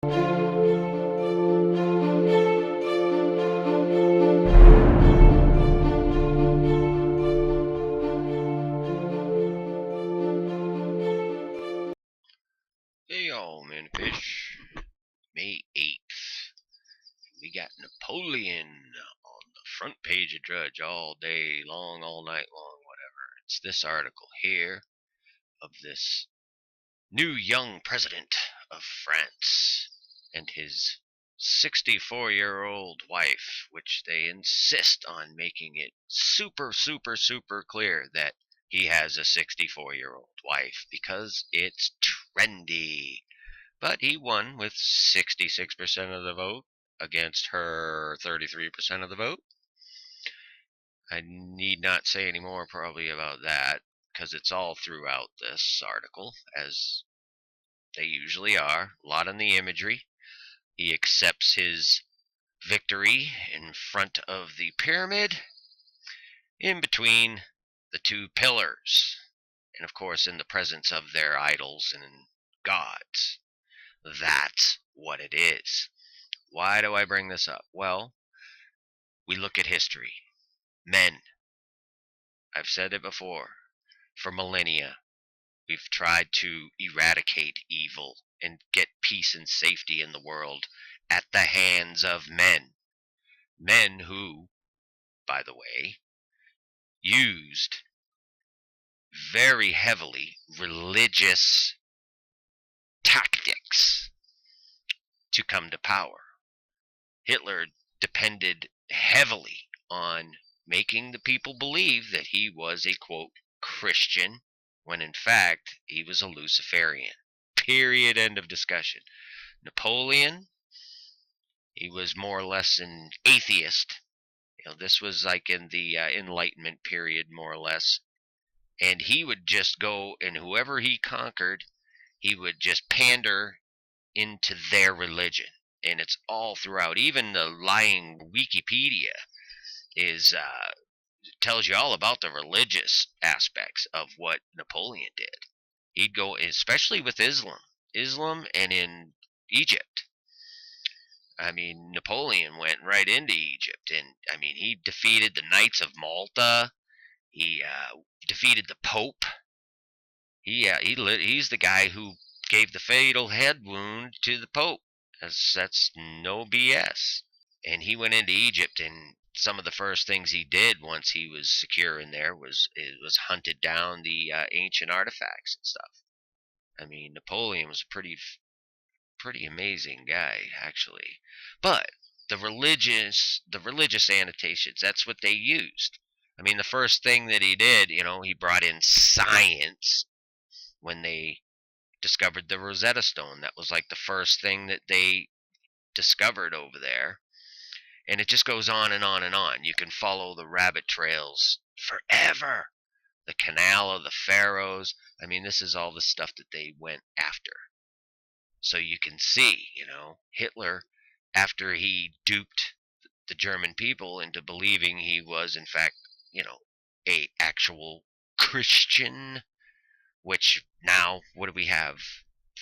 Hey y'all, man, fish. May 8th. We got Napoleon on the front page of Drudge all day long, all night long, whatever. It's this article here of this new young president of France and his 64-year-old wife, which they insist on making it super, super, super clear that he has a 64-year-old wife because it's trendy. But he won with 66% of the vote against her 33% of the vote. I need not say any more probably about that because it's all throughout this article, as they usually are. A lot on the imagery. He accepts his victory in front of the pyramid, in between the two pillars, and of course in the presence of their idols and gods. That's what it is. Why do I bring this up? Well, we look at history. Men, I've said it before, for millennia, we've tried to eradicate evil and get peace and safety in the world at the hands of men. Men who, by the way, used very heavily religious tactics to come to power. Hitler depended heavily on making the people believe that he was a, quote, Christian, when in fact he was a Luciferian. Period. End of discussion. Napoleon, he was more or less an atheist. This was like in the Enlightenment period, more or less. And he would just go, and whoever he conquered, he would just pander into their religion. And it's all throughout. Even the lying Wikipedia is tells you all about the religious aspects of what Napoleon did. He'd go, especially with Islam and in Egypt. I mean, Napoleon went right into Egypt, and I mean, he defeated the Knights of Malta. He defeated the Pope. He's the guy who gave the fatal head wound to the Pope. That's no BS. And he went into Egypt, and some of the first things he did once he was secure in there was hunted down the ancient artifacts and stuff. I mean, Napoleon was a pretty amazing guy, actually. But the religious annotations, that's what they used. I mean, the first thing that he did, he brought in science when they discovered the Rosetta Stone. That was like the first thing that they discovered over there. And it just goes on and on and on. You can follow the rabbit trails forever. The Canal of the Pharaohs. I mean, this is all the stuff that they went after. So you can see, Hitler, after he duped the German people into believing he was, in fact, a actual Christian, which now, what do we have?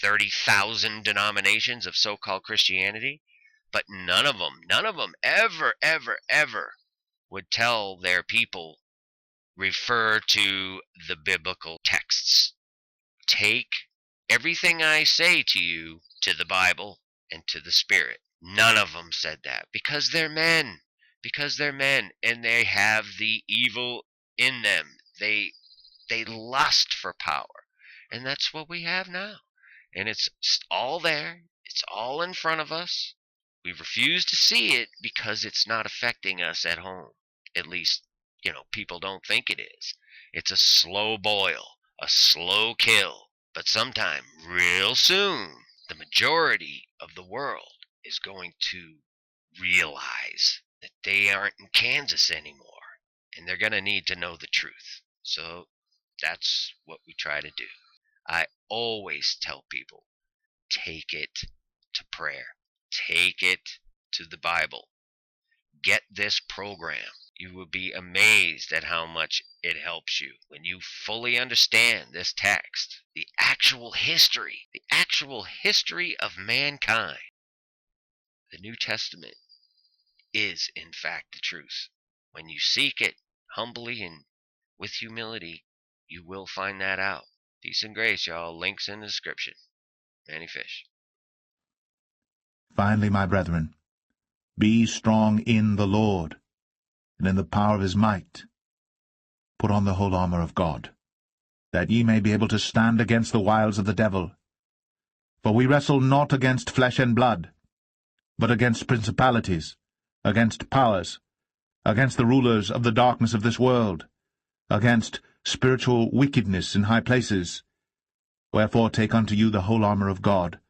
30,000 denominations of so-called Christianity? But none of them ever, ever, ever would tell their people, refer to the biblical texts. Take everything I say to you to the Bible and to the Spirit. None of them said that because they're men. Because they're men and they have the evil in them. They lust for power. And that's what we have now. And it's all there. It's all in front of us. We refuse to see it because it's not affecting us at home. At least, people don't think it is. It's a slow boil, a slow kill. But sometime, real soon, the majority of the world is going to realize that they aren't in Kansas anymore. And they're going to need to know the truth. So that's what we try to do. I always tell people, take it to prayer. Take it to the Bible. Get this program. You will be amazed at how much it helps you when you fully understand this text, the actual history of mankind. The New Testament is, in fact, the truth. When you seek it humbly and with humility, you will find that out. Peace and grace, y'all. Links in the description. Manny Fish. Finally, my brethren, be strong in the Lord, and in the power of his might. Put on the whole armour of God, that ye may be able to stand against the wiles of the devil. For we wrestle not against flesh and blood, but against principalities, against powers, against the rulers of the darkness of this world, against spiritual wickedness in high places. Wherefore take unto you the whole armour of God,